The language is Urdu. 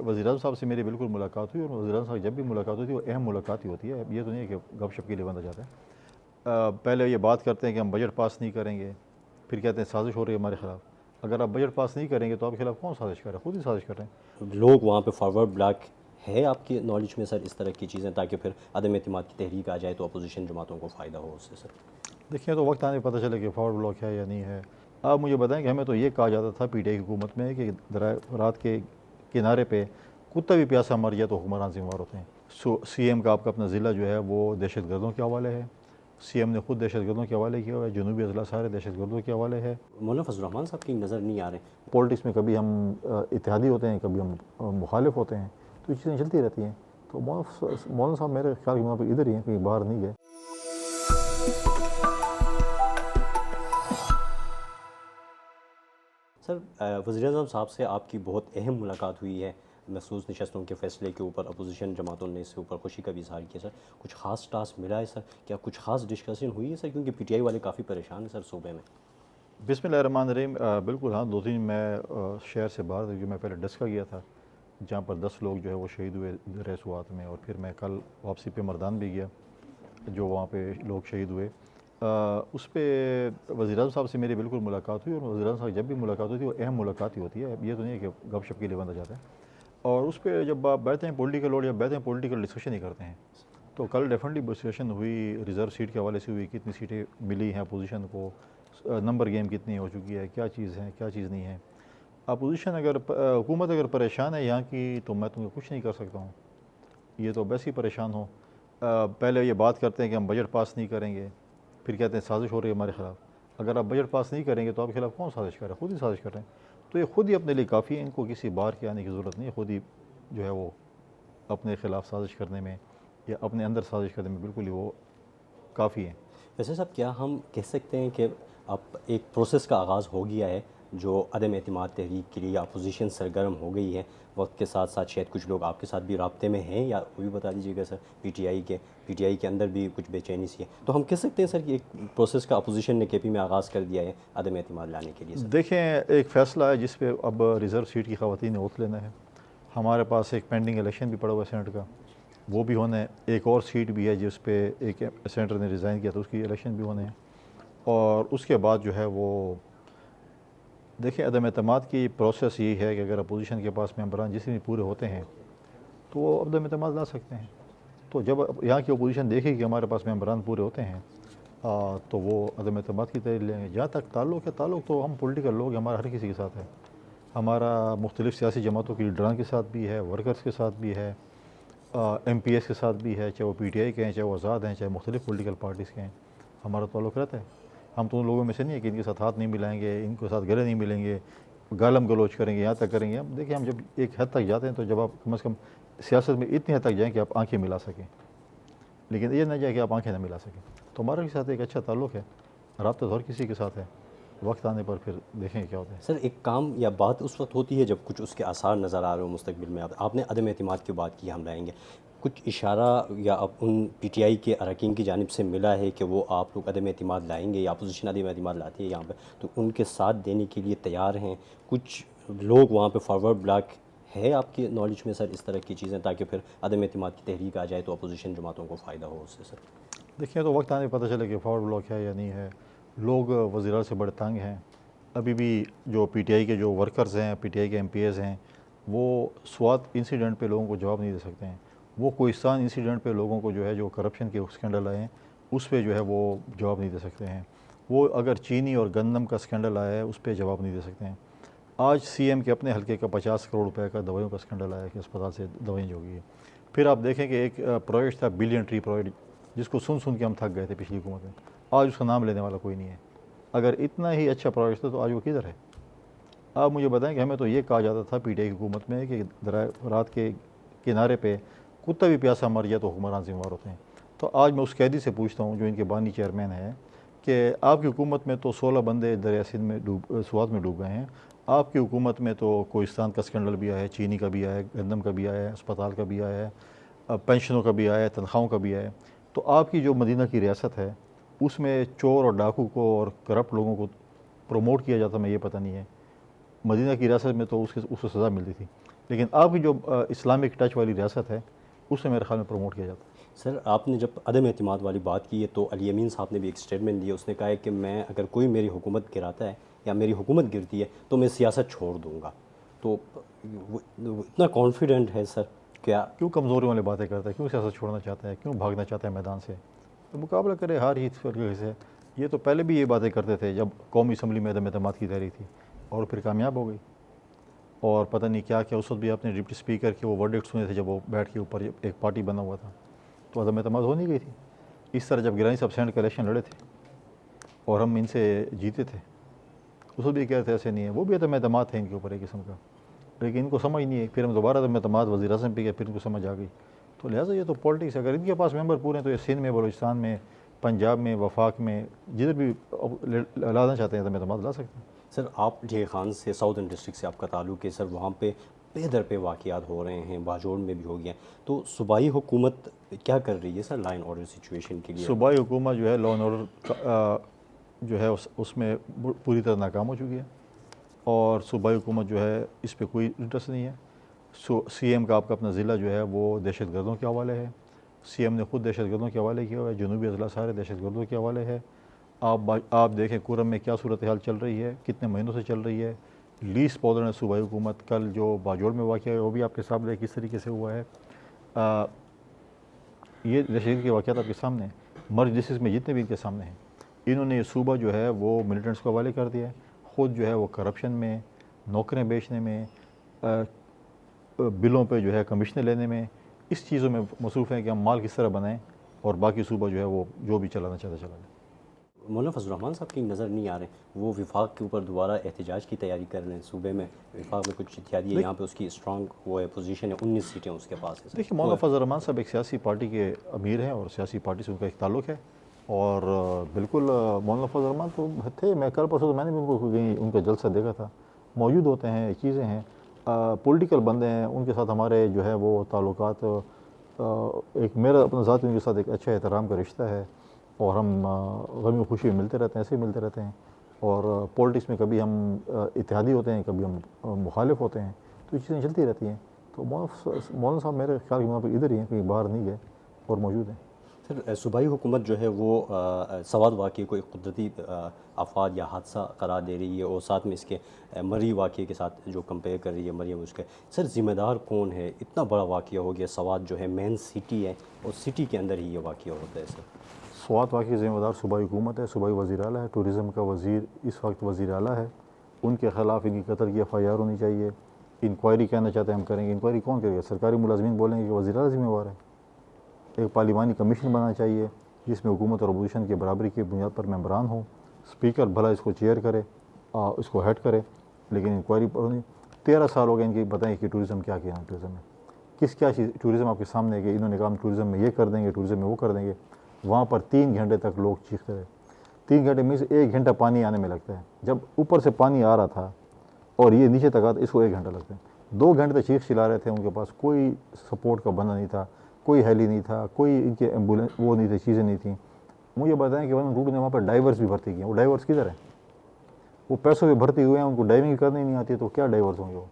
وزیر اعظم صاحب سے میری بالکل ملاقات ہوئی، اور وزیر اعظم صاحب جب بھی ملاقات ہوتی ہے وہ اہم ملاقات ہی ہوتی ہے، یہ تو نہیں ہے کہ گپ شپ کے لیے بندہ جاتا ہے۔ پہلے یہ بات کرتے ہیں کہ ہم بجٹ پاس نہیں کریں گے، پھر کہتے ہیں سازش ہو رہی ہے ہمارے خلاف۔ اگر آپ بجٹ پاس نہیں کریں گے تو آپ کے خلاف کون سازش کر رہا ہے؟ خود ہی سازش کر رہے ہیں۔ لوگ وہاں پہ فارورڈ بلاک ہے آپ کی نالج میں سر اس طرح کی چیزیں، تاکہ پھر عدم اعتماد کی تحریک آ جائے تو اپوزیشن جماعتوں کو فائدہ ہو اس سے سر؟ دیکھیں تو وقت آنے پتہ چلے کہ فارورڈ بلاک ہے یا نہیں ہے۔ آپ مجھے بتائیں کہ ہمیں تو یہ کہا جاتا تھا پی ٹی آئی کی حکومت میں کہ رات کے کنارے پہ کتا بھی پیاسا مر جائے تو حکمران ذمہ وار ہوتے ہیں۔ سی ایم کا آپ کا اپنا ضلع جو ہے وہ دہشت گردوں کے حوالے ہے، سی ایم نے خود دہشت گردوں کے حوالے کیا ہوا ہے، جنوبی اضلاع سارے دہشت گردوں کے حوالے ہے۔ مولانا فضل الرحمان صاحب کی نظر نہیں آ رہے؟ پولیٹکس میں کبھی ہم اتحادی ہوتے ہیں، کبھی ہم مخالف ہوتے ہیں، تو یہ چیزیں چلتی رہتی ہیں۔ تو مولانا صاحب میرے خیال وہاں پہ ادھر ہی ہیں، کہیں باہر نہیں گئے۔ سر وزیر اعظم صاحب سے آپ کی بہت اہم ملاقات ہوئی ہے مخصوص نشستوں کے فیصلے کے اوپر، اپوزیشن جماعتوں نے اس کے اوپر خوشی کا بھی اظہار کیا۔ سر کچھ خاص ٹاسک ملا ہے سر؟ کیا کچھ خاص ڈسکشن ہوئی ہے سر؟ کیونکہ پی ٹی آئی والے کافی پریشان ہیں سر صوبے میں۔ بسم اللہ الرحمن الرحیم۔ بالکل ہاں، 2-3 میں شہر سے باہر جو میں پہلے ڈسکا گیا تھا، جہاں پر 10 لوگ جو ہے وہ شہید ہوئے ریسوات میں، اور پھر میں کل واپسی پہ مردان بھی گیا جو وہاں پہ لوگ شہید ہوئے۔ اس پہ وزیر اعظم صاحب سے میری بالکل ملاقات ہوئی، اور وزیر اعظم صاحب جب بھی ملاقات ہوتی ہے وہ اہم ملاقات ہی ہوتی ہے، یہ تو نہیں ہے کہ گپ شپ کے لیے بندہ جاتا ہے۔ اور اس پہ جب آپ بیٹھتے ہیں پولیٹیکل لوگ، جب بیٹھتے ہیں پولیٹیکل ڈسکشن ہی کرتے ہیں، تو کل ڈیفینیٹلی ڈسکشن ہوئی ریزرو سیٹ کے حوالے سے ہوئی، کتنی سیٹیں ملی ہیں اپوزیشن کو، نمبر گیم کتنی ہو چکی ہے، کیا چیز ہے کیا چیز نہیں ہے۔ اپوزیشن حکومت اگر پریشان ہے یہاں کی تو میں تمہیں کچھ نہیں کر سکتا ہوں، یہ تو ویسے ہی پریشان ہو۔ پہلے یہ بات کرتے ہیں کہ ہم بجٹ پاس نہیں کریں گے، پھر کہتے ہیں سازش ہو رہی ہے ہمارے خلاف۔ اگر آپ بجٹ پاس نہیں کریں گے تو آپ کے خلاف کون سازش کر رہا ہے؟ خود ہی سازش کر رہے ہیں۔ تو یہ خود ہی اپنے لیے کافی ہے، ان کو کسی بار کے آنے کی ضرورت نہیں ہے، خود ہی جو ہے وہ اپنے خلاف سازش کرنے میں یا اپنے اندر سازش کرنے میں بالکل ہی وہ کافی ہیں۔ ویسے صاحب کیا ہم کہہ سکتے ہیں کہ اب ایک پروسیس کا آغاز ہو گیا ہے جو عدم اعتماد تحریک کے لیے اپوزیشن سرگرم ہو گئی ہے؟ وقت کے ساتھ ساتھ شاید کچھ لوگ آپ کے ساتھ بھی رابطے میں ہیں، یا وہ بھی بتا دیجیے گا سر۔ پی ٹی آئی کے اندر بھی کچھ بے چینی سی ہے، تو ہم کہہ سکتے ہیں سر کہ ایک پروسیس کا اپوزیشن نے کے پی میں آغاز کر دیا ہے عدم اعتماد لانے کے لیے سر؟ دیکھیں ایک فیصلہ ہے جس پہ اب ریزرو سیٹ کی خواتین نے اوتھ لینا ہے۔ ہمارے پاس ایک پینڈنگ الیکشن بھی پڑا ہوا ہے سینٹ کا، وہ بھی ہونا ہے۔ ایک اور سیٹ بھی ہے جس پہ ایک سینٹر نے ریزائن کیا تو اس کی الیکشن بھی ہونے ہیں۔ اور اس کے بعد جو ہے وہ دیکھیں عدم اعتماد کی پروسیس یہی ہے کہ اگر اپوزیشن کے پاس ممبران جس میں پورے ہوتے ہیں تو وہ عدم اعتماد لا سکتے ہیں۔ تو جب یہاں کی اپوزیشن دیکھے کہ ہمارے پاس ممبران پورے ہوتے ہیں تو وہ عدم اعتماد کی تحریک لیں گے۔ جہاں تک تعلق ہے، تعلق تو ہم پولیٹیکل لوگ ہمارا ہر کسی کے ساتھ ہے، ہمارا مختلف سیاسی جماعتوں کی لیڈران کے ساتھ بھی ہے، ورکرز کے ساتھ بھی ہے، ایم پی ایس کے ساتھ بھی ہے، چاہے وہ پی ٹی آئی کے ہیں، چاہے وہ آزاد ہیں، چاہے مختلف پولیٹیکل پارٹیز کے ہیں، ہمارا تعلق رہتا ہے۔ ہم تو ان لوگوں میں سے نہیں ہے کہ ان کے ساتھ ہاتھ نہیں ملائیں گے، ان کے ساتھ گلے نہیں ملیں گے، گالم گلوچ کریں گے، یہاں تک کریں گے۔ دیکھیں ہم جب ایک حد تک جاتے ہیں تو جب آپ کم از کم سیاست میں اتنی حد تک جائیں کہ آپ آنکھیں ملا سکیں، لیکن یہ نہ جائے کہ آپ آنکھیں نہ ملا سکیں۔ تو ہمارے کے ساتھ ایک اچھا تعلق ہے، رابطہ تو ہر کسی کے ساتھ ہے، وقت آنے پر پھر دیکھیں کیا ہوتا ہے۔ سر ایک کام یا بات اس وقت ہوتی ہے جب کچھ اس کے آثار نظر آ رہے ہو مستقبل میں۔ آپ نے عدم اعتماد کی بات کی، ہم لائیں گے کچھ اشارہ یا اب ان پی ٹی آئی کے اراکین کی جانب سے ملا ہے کہ وہ آپ لوگ عدم اعتماد لائیں گے یا اپوزیشن عدم اعتماد لاتی ہے یہاں پہ، تو ان کے ساتھ دینے کے لیے تیار ہیں؟ کچھ لوگ وہاں پہ فارورڈ بلاک ہے آپ کی نالج میں سر اس طرح کی چیزیں، تاکہ پھر عدم اعتماد کی تحریک آ جائے تو اپوزیشن جماعتوں کو فائدہ ہو اس سے سر؟ دیکھیں تو وقت آنے پتہ چلے کہ فارورڈ بلاک ہے یا نہیں ہے۔ لوگ وزیر اعظم سے بڑے تنگ ہیں۔ ابھی بھی جو پی ٹی آئی کے جو ورکرز ہیں، پی ٹی آئی کے ایم پی ایز ہیں، وہ سوات انسیڈنٹ پہ لوگوں کو جواب نہیں دے سکتے ہیں۔ وہ کوہستان انسیڈنٹ پہ لوگوں کو جو ہے جو کرپشن کے اسکینڈل آئے ہیں اس پہ جو ہے وہ جواب نہیں دے سکتے ہیں۔ وہ اگر چینی اور گندم کا اسکینڈل آیا ہے اس پہ جواب نہیں دے سکتے ہیں۔ آج سی ایم کے اپنے حلقے کا 50 کروڑ روپے کا دوائیوں کا اسکینڈل آیا ہے کہ اسپتال سے دوائیں جو گئی ہے۔ پھر آپ دیکھیں کہ ایک پروجیکٹ تھا بلین ٹری پروجیکٹ، جس کو سن کے ہم تھک گئے تھے پچھلی حکومت میں، آج اس کا نام لینے والا کوئی نہیں ہے۔ اگر اتنا ہی اچھا پروجیکٹ تھا تو آج وہ کدھر ہے؟ آپ مجھے بتائیں کہ ہمیں تو یہ کہا جاتا تھا پی ٹی آئی کی حکومت میں کہ رات کے کنارے پہ کتا بھی پیاسا مر جائے تو حکمران ذمہ وار ہوتے ہیں۔ تو آج میں اس قیدی سے پوچھتا ہوں جو ان کے بانی چیئرمین ہیں کہ آپ کی حکومت میں تو 16 بندے دریا سندھ میں سوات میں ڈوب گئے ہیں، آپ کی حکومت میں تو کوہستان کا اسکینڈل بھی آیا ہے، چینی کا بھی آیا ہے، گندم کا بھی آیا ہے، اسپتال کا بھی آیا ہے، پینشنوں کا بھی آیا ہے، تنخواہوں کا بھی آیا ہے۔ تو آپ کی جو مدینہ کی ریاست ہے اس میں چور اور ڈاکو کو اور کرپٹ لوگوں کو پروموٹ کیا جاتا، میں یہ پتہ نہیں ہے۔ مدینہ کی ریاست میں تو اس کو سزا ملتی تھی، لیکن آپ کی جو اسلامک ٹچ والی ریاست ہے اسے میرے خیال میں پروموٹ کیا جاتا ہے. سر آپ نے جب عدم اعتماد والی بات کی ہے تو علی امین صاحب نے بھی ایک اسٹیٹمنٹ دی ہے. اس نے کہا ہے کہ میں اگر کوئی میری حکومت گراتا ہے یا میری حکومت گرتی ہے تو میں سیاست چھوڑ دوں گا. تو وہ اتنا کانفیڈنٹ ہے سر کیا؟ کیوں کمزوری والی باتیں کرتا ہے, کیوں سیاست چھوڑنا چاہتا ہے, کیوں بھاگنا چاہتا ہے میدان سے؟ تو مقابلہ کرے ہار ہی فرقے سے. یہ تو پہلے بھی یہ باتیں کرتے تھے جب قومی اسمبلی میں عدم اعتماد کی تحریک تھی اور پھر کامیاب ہو گئی. اور پتہ نہیں کیا کیا اس وقت بھی آپ نے ڈپٹی اسپیکر کے وہ ورڈکٹ سنے تھے جب وہ بیٹھ کے اوپر ایک پارٹی بنا ہوا تھا تو عدم اعتماد ہو نہیں گئی تھی. اس طرح جب گیلانی صاحب سینٹ کا الیکشن لڑے تھے اور ہم ان سے جیتے تھے اس وقت بھی کہتے تھے ایسے نہیں ہے, وہ بھی عدم اعتماد تھے ان کے اوپر ایک قسم کا, لیکن ان کو سمجھ نہیں ہے. پھر ہم دوبارہ عدم اعتماد وزیر اعظم پہ گئے, پھر ان کو سمجھ آ گئی. تو لہٰذا یہ تو پالیٹکس ہے. اگر ان کے پاس ممبر پورے ہیں تو یہ سندھ میں, بلوچستان میں, پنجاب میں, وفاق میں, جدھر بھی لانا چاہتے ہیں عدم اعتماد لا سکتے ہیں. سر آپ جے خان سے ساؤدرن ڈسٹرکٹ سے آپ کا تعلق ہے سر, وہاں پہ پہ در پہ واقعات ہو رہے ہیں, باجوڑ میں بھی ہو گیا, تو صوبائی حکومت کیا کر رہی ہے سر لا اینڈ آرڈر سچویشن کے لیے؟ صوبائی حکومت جو ہے لا اینڈ آرڈر جو ہے اس میں پوری طرح ناکام ہو چکی ہے, اور صوبائی حکومت جو ہے اس پہ کوئی انٹرسٹ نہیں ہے. سی ایم کا آپ کا اپنا ضلع جو ہے وہ دہشت گردوں کے حوالے ہے. سی ایم نے خود دہشت گردوں کے حوالے کیا ہوا ہے, جنوبی اضلاع سارے دہشت گردوں کے حوالے ہے. آپ دیکھیں کورم میں کیا صورتحال چل رہی ہے, کتنے مہینوں سے چل رہی ہے. لیس پاؤڈر نے صوبائی حکومت کل جو باجوڑ میں واقعہ ہے وہ بھی آپ کے سامنے کس طریقے سے ہوا ہے. یہ دہشت کے واقعات آپ کے سامنے ہیں. مرج ڈسٹرکٹ میں جتنے بھی ان کے سامنے ہیں, انہوں نے یہ صوبہ جو ہے وہ ملیٹنٹس کو حوالے کر دیا ہے. خود جو ہے وہ کرپشن میں, نوکریں بیچنے میں, بلوں پہ جو ہے کمیشنیں لینے میں, اس چیزوں میں مصروف ہیں کہ ہم مال کس طرح بنائیں اور باقی صوبہ جو ہے وہ جو بھی چلانا چاہتا چلا لیں. مولانا فضل الرحمان صاحب کی نظر نہیں آ رہے, وہ وفاق کے اوپر دوبارہ احتجاج کی تیاری کر رہے ہیں. صوبے میں وفاق میں کچھ اتحادی ہے, یہاں پہ اس کی اسٹرانگ وہ ہے پوزیشن ہے, 19 سیٹیں اس کے پاس ہے. دیکھیے مولانا فضل الرحمان صاحب ایک سیاسی پارٹی کے امیر ہیں اور سیاسی پارٹی سے ان کا ایک تعلق ہے, اور بالکل مولانا فضل الرحمان تو تھے, میں کل پرسوں تو میں نے بھی ان کو ان کا جلسہ دیکھا تھا, موجود ہوتے ہیں, چیزیں ہیں, پولیٹیکل بندے ہیں. ان کے ساتھ ہمارے جو ہے وہ تعلقات, ایک میرا اپنا ذاتی ان کے ساتھ ایک اچھا احترام کا رشتہ ہے, اور ہم غمی و خوشی میں ملتے رہتے ہیں, ایسے ہی ملتے رہتے ہیں. اور پولیٹکس میں کبھی ہم اتحادی ہوتے ہیں, کبھی ہم مخالف ہوتے ہیں, تو یہ چیزیں چلتی رہتی ہیں. تو مولانا صاحب میرے خیال کے وہاں پہ ادھر ہی ہیں, کہیں باہر نہیں گئے اور موجود ہیں. سر صوبائی حکومت جو ہے وہ سوات واقعے کو ایک قدرتی آفات یا حادثہ قرار دے رہی ہے, اور ساتھ میں اس کے مری واقعے کے ساتھ جو کمپیئر کر رہی ہے مریم اس کے. سر ذمہ دار کون ہے؟ اتنا بڑا واقعہ ہو گیا, سوات جو ہے مین سٹی ہے اور سٹی کے اندر ہی یہ واقعہ ہوتا ہے. سر سوات واقعی ذمہ دار صوبائی حکومت ہے, صوبائی وزیر اعلیٰ ہے, ٹورزم کا وزیر اس وقت وزیر اعلیٰ ہے. ان کے خلاف ان کی قتل کی FIR ہونی چاہیے. انکوائری کہنا چاہتے ہیں ہم کریں گے, انکوائری کون کرے گا؟ سرکاری ملازمین بولیں گے کہ وزیر اعلیٰ ذمہ دار ہے. ایک پارلیمانی کمیشن بنانا چاہیے جس میں حکومت اور اپوزیشن کی برابری کی بنیاد پر ممبران ہوں. اسپیکر بھلا اس کو چیئر کرے, اس کو ہیڈ کرے, لیکن انکوائری پر 13 سال ہو گئے ان کی. بتائیں کہ ٹورزم کیا کیا ہے, ٹورزم میں کیا چیز ٹورزم آپ کے سامنے ہے کہ انہوں نے کہا ہم ٹورزم میں یہ کر دیں گے, ٹورزم میں وہ کر دیں گے. وہاں پر 3 گھنٹے تک لوگ چیختے رہے. 3 گھنٹے میں سے 1 گھنٹہ پانی آنے میں لگتا ہے. جب اوپر سے پانی آ رہا تھا اور یہ نیچے تک آتا اس کو 1 گھنٹہ لگتا ہے. 2 گھنٹے تک چیخ چلا رہے تھے. ان کے پاس کوئی سپورٹ کا بندہ نہیں تھا, کوئی ہیلی نہیں تھا, کوئی ان کے ایمبولینس وہ نہیں تھی, چیزیں نہیں تھیں. مجھے بتائیں کہ روٹ نے وہاں پر ڈائیورس بھی بھرتی کیے. وہ ڈائیورس کدھر ہیں؟ وہ پیسوں پہ بھرتی ہوئے ہیں, ان کو ڈائیونگ کرنی نہیں آتی, تو کیا ڈائیورس ہوں گے وہ؟